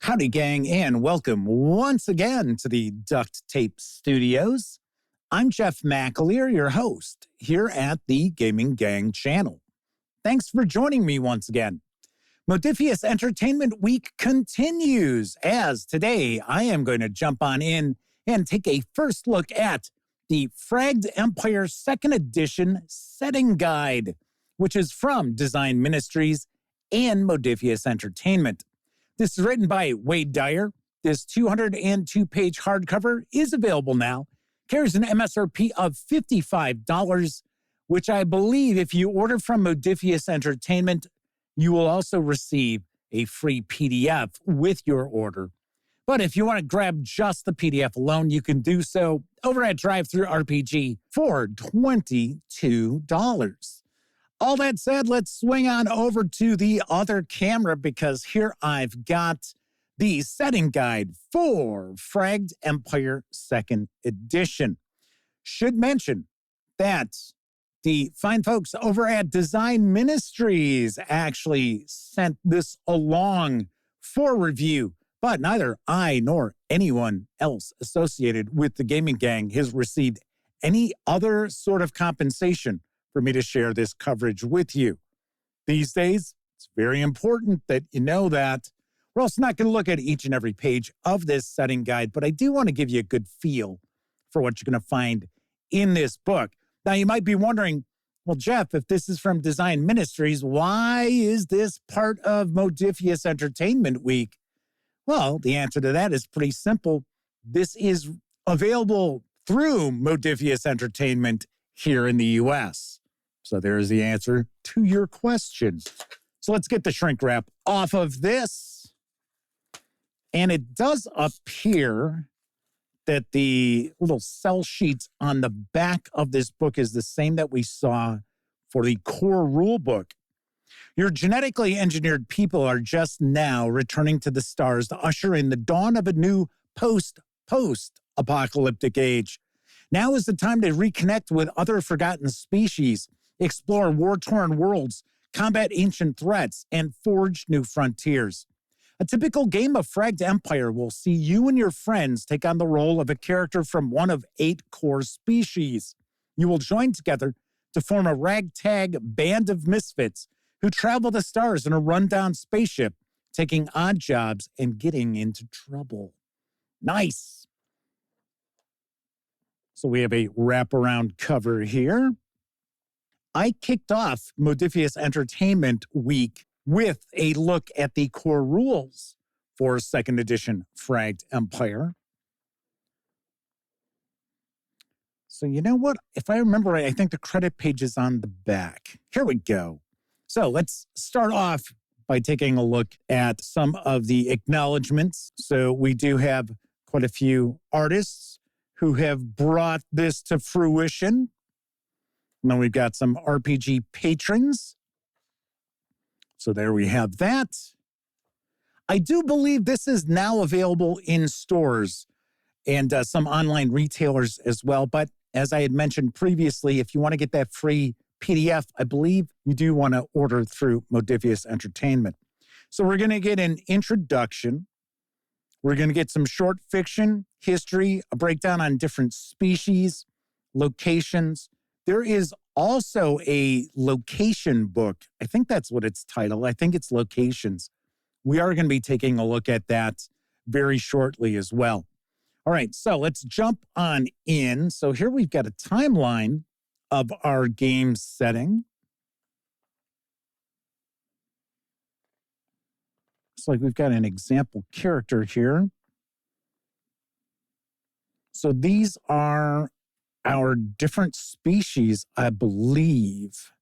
Howdy, gang, and welcome once again to the Duct Tape Studios. I'm Jeff McAleer, your host, here at the Gaming Gang channel. Thanks for joining me once again. Modiphius Entertainment Week continues, as today I am going to jump on in and take a first look at the Fragged Empire 2nd Edition Setting Guide, which is from Design Ministries and Modiphius Entertainment. This is written by Wade Dyer. This 202-page hardcover is available now. Carries an MSRP of $55, which I believe if you order from Modiphius Entertainment, you will also receive a free PDF with your order. But if you want to grab just the PDF alone, you can do so over at DriveThruRPG for $22. All that said, let's swing on over to the other camera because here I've got the setting guide for Fragged Empire 2nd Edition. Should mention that the fine folks over at Design Ministries actually sent this along for review, but neither I nor anyone else associated with the Gaming Gang has received any other sort of compensation for me to share this coverage with you. These days, it's very important that you know that. We're also not going to look at each and every page of this setting guide, but I do want to give you a good feel for what you're going to find in this book. Now, you might be wondering, well, Jeff, if this is from Design Ministries, why is this part of Modiphius Entertainment Week? Well, the answer to that is pretty simple. This is available through Modiphius Entertainment here in the U.S. So there's the answer to your question. So let's get the shrink wrap off of this. And it does appear that the little cell sheets on the back of this book is the same that we saw for the core rule book. Your genetically engineered people are just now returning to the stars to usher in the dawn of a new post-apocalyptic age. Now is the time to reconnect with other forgotten species, explore war-torn worlds, combat ancient threats, and forge new frontiers. A typical game of Fragged Empire will see you and your friends take on the role of a character from one of 8 core species. You will join together to form a ragtag band of misfits who travel the stars in a rundown spaceship, taking odd jobs and getting into trouble. Nice. So we have a wraparound cover here. I kicked off Modiphius Entertainment Week with a look at the core rules for 2nd edition Fragged Empire. So you know what? If I remember right, I think the credit page is on the back. Here we go. So let's start off by taking a look at some of the acknowledgments. So we do have quite a few artists who have brought this to fruition. And then we've got some RPG patrons. So there we have that. I do believe this is now available in stores and some online retailers as well. But as I had mentioned previously, if you want to get that free PDF, I believe you do want to order through Modiphius Entertainment. So we're going to get an introduction. We're going to get some short fiction, history, a breakdown on different species, locations. There is also a location book. I think that's what it's titled. I think it's Locations. We are going to be taking a look at that very shortly as well. All right, so let's jump on in. So here we've got a timeline of our game setting. Looks like we've got an example character here. So these are our different species, I believe.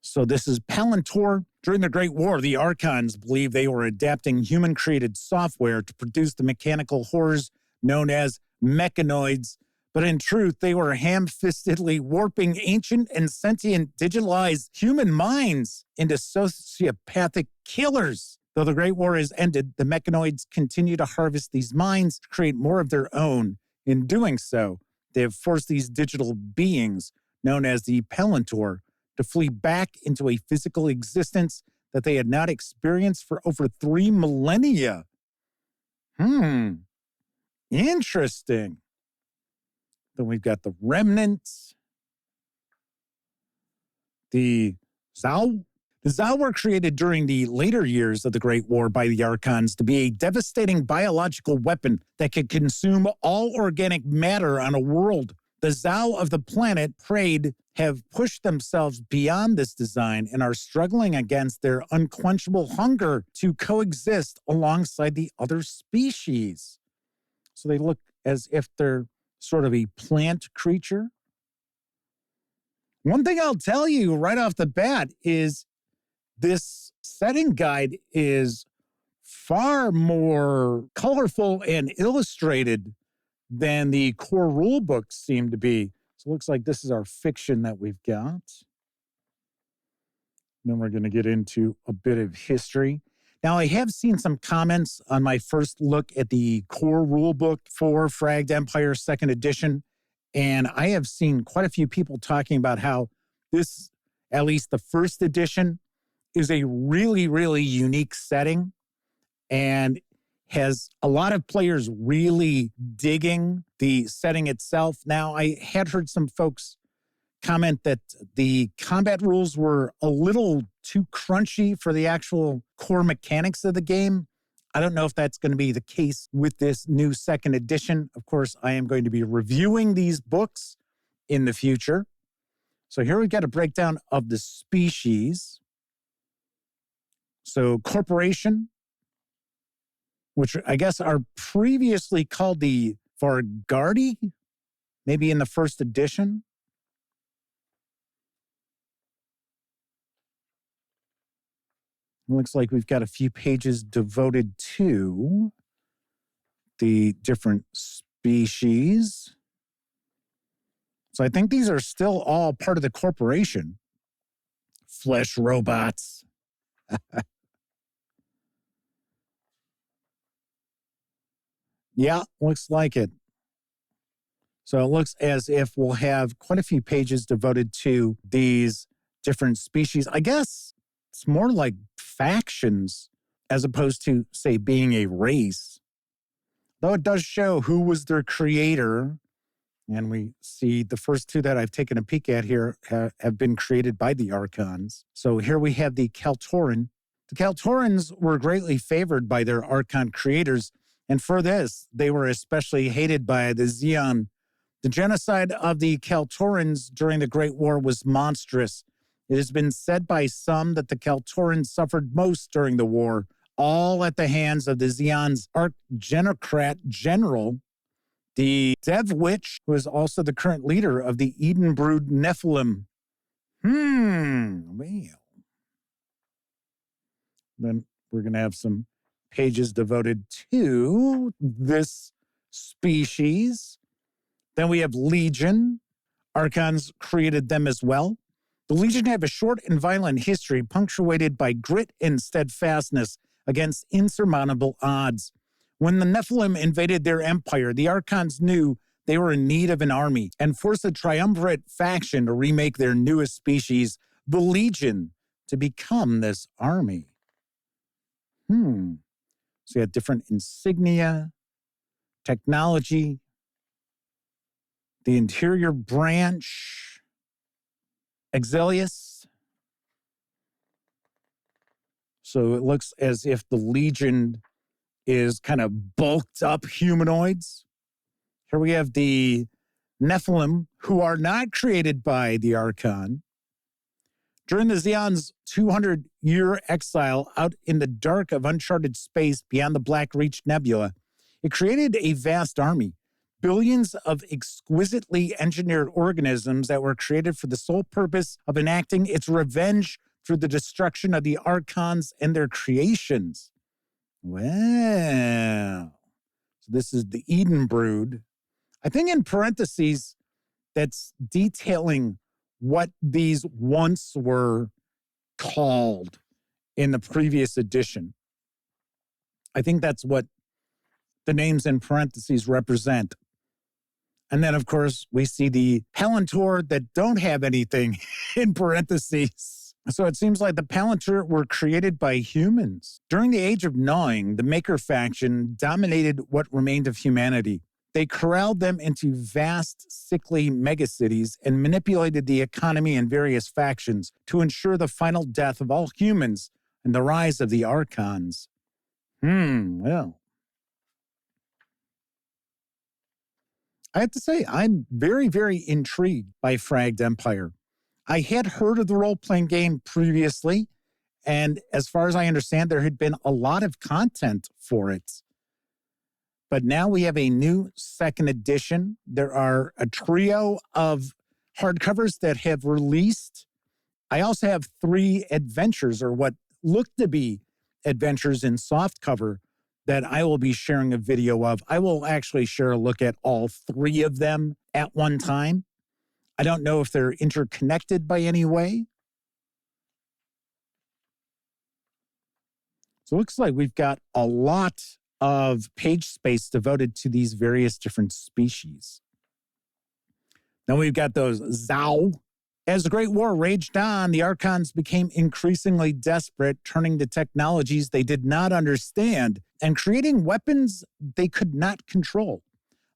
So this is Palantor. During the Great War, the Archons believed they were adapting human-created software to produce the mechanical horrors known as mechanoids, but in truth, they were ham-fistedly warping ancient and sentient digitalized human minds into sociopathic killers. Though the Great War has ended, the mechanoids continue to harvest these minds to create more of their own. In doing so, they have forced these digital beings, known as the Palantor, to flee back into a physical existence that they had not experienced for over 3 millennia. Interesting. Then we've got the remnants, the Zao. The Zao were created during the later years of the Great War by the Archons to be a devastating biological weapon that could consume all organic matter on a world. The Zao of the planet Prayed have pushed themselves beyond this design and are struggling against their unquenchable hunger to coexist alongside the other species. So they look as if they're sort of a plant creature. One thing I'll tell you right off the bat is this setting guide is far more colorful and illustrated than the core rule books seem to be. So it looks like this is our fiction that we've got. Then we're going to get into a bit of history. Now, I have seen some comments on my first look at the core rule book for Fragged Empire 2nd edition, and I have seen quite a few people talking about how this, at least the first edition, is a really, really unique setting and has a lot of players really digging the setting itself. Now, I had heard some folks comment that the combat rules were a little too crunchy for the actual core mechanics of the game. I don't know if that's going to be the case with this new 2nd edition. Of course, I am going to be reviewing these books in the future. So here we got a breakdown of the species. So corporation, which I guess are previously called the Vargardi, maybe in the 1st edition. Looks like we've got a few pages devoted to the different species. So I think these are still all part of the corporation. Flesh robots. Yeah, looks like it. So it looks as if we'll have quite a few pages devoted to these different species. I guess it's more like factions as opposed to, say, being a race. Though it does show who was their creator. And we see the first two that I've taken a peek at here have been created by the Archons. So here we have the Kaltoran. The Kaltorans were greatly favored by their Archon creators. And for this, they were especially hated by the Zeon. The genocide of the Kaltorans during the Great War was monstrous. It has been said by some that the Kaltorans suffered most during the war, all at the hands of the Zeon's Archgenocrat General, the Dev Witch, who is also the current leader of the Eden Brood Nephilim. Well. Then we're going to have some pages devoted to this species. Then we have Legion. Archons created them as well. The Legion have a short and violent history punctuated by grit and steadfastness against insurmountable odds. When the Nephilim invaded their empire, the Archons knew they were in need of an army and forced a triumvirate faction to remake their newest species, the Legion, to become this army. So you have different insignia, technology, the interior branch, Exilius. So it looks as if the Legion is kind of bulked up humanoids. Here we have the Nephilim, who are not created by the Archon. During the Zeon's 200-year exile out in the dark of uncharted space beyond the Black Reach Nebula, it created a vast army, billions of exquisitely engineered organisms that were created for the sole purpose of enacting its revenge through the destruction of the Archons and their creations. Wow. So this is the Eden Brood. I think in parentheses, that's detailing what these once were called in the previous edition. I think that's what the names in parentheses represent. And then, of course, we see the Palantor that don't have anything in parentheses. So it seems like the Palantir were created by humans. During the Age of Gnawing, the Maker faction dominated what remained of humanity. They corralled them into vast, sickly megacities and manipulated the economy and various factions to ensure the final death of all humans and the rise of the Archons. Well. I have to say, I'm very, very intrigued by Fragged Empire. I had heard of the role-playing game previously, and as far as I understand, there had been a lot of content for it. But now we have a new second edition. There are a trio of hardcovers that have released. I also have 3 adventures, or what look to be adventures in softcover, that I will be sharing a video of. I will actually share a look at all 3 of them at one time. I don't know if they're interconnected by any way. So it looks like we've got a lot of page space devoted to these various different species. Then we've got those Zao. As the Great War raged on, the Archons became increasingly desperate, turning to technologies they did not understand and creating weapons they could not control.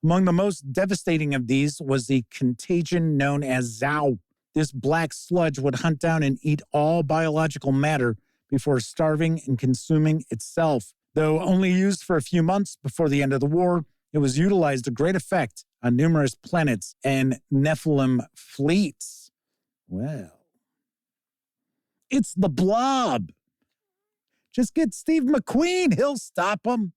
Among the most devastating of these was the contagion known as Zao. This black sludge would hunt down and eat all biological matter before starving and consuming itself. Though only used for a few months before the end of the war, it was utilized to great effect on numerous planets and Nephilim fleets. Well, it's the Blob. Just get Steve McQueen. He'll stop them.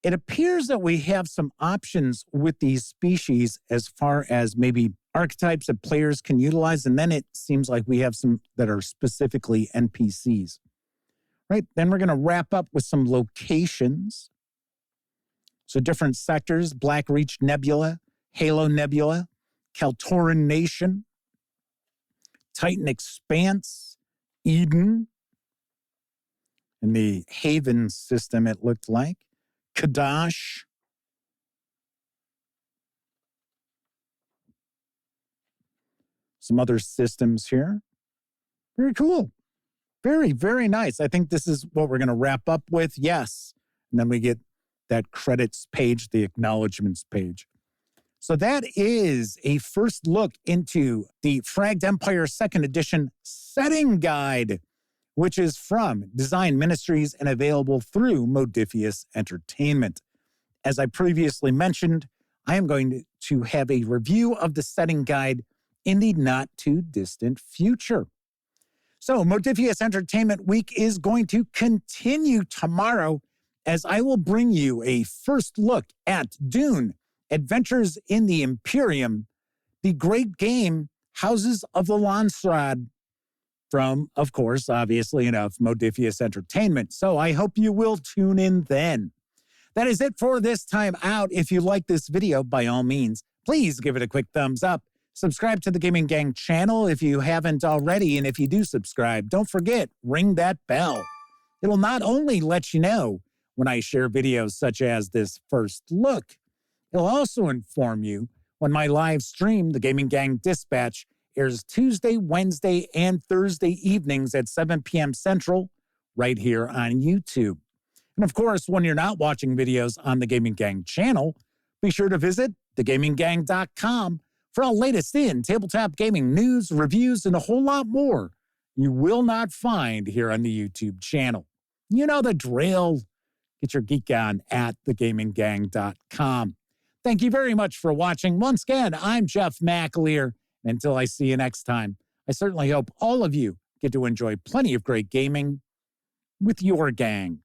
It appears that we have some options with these species as far as maybe archetypes that players can utilize, and then it seems like we have some that are specifically NPCs. Right, then we're going to wrap up with some locations. So different sectors: Black Reach Nebula, Halo Nebula, Kaltoran Nation, Titan Expanse, Eden, and the Haven system, it looked like. Kadash. Some other systems here. Very cool. Very, very nice. I think this is what we're going to wrap up with. Yes. And then we get that credits page, the acknowledgements page. So that is a first look into the Fragged Empire 2nd Edition setting guide, which is from Design Ministries and available through Modiphius Entertainment. As I previously mentioned, I am going to have a review of the setting guide in the not-too-distant future. So Modiphius Entertainment Week is going to continue tomorrow as I will bring you a first look at Dune, Adventures in the Imperium, the great game Houses of the Landsraad, from, of course, obviously enough, Modiphius Entertainment. So I hope you will tune in then. That is it for this time out. If you like this video, by all means, please give it a quick thumbs up. Subscribe to the Gaming Gang channel if you haven't already. And if you do subscribe, don't forget, ring that bell. It'll not only let you know when I share videos such as this first look, it'll also inform you when my live stream, the Gaming Gang Dispatch, airs Tuesday, Wednesday, and Thursday evenings at 7 p.m. Central, right here on YouTube. And of course, when you're not watching videos on the Gaming Gang channel, be sure to visit thegaminggang.com for all latest in tabletop gaming news, reviews, and a whole lot more you will not find here on the YouTube channel. You know the drill. Get your geek on at thegaminggang.com. Thank you very much for watching. Once again, I'm Jeff McAleer. Until I see you next time, I certainly hope all of you get to enjoy plenty of great gaming with your gang.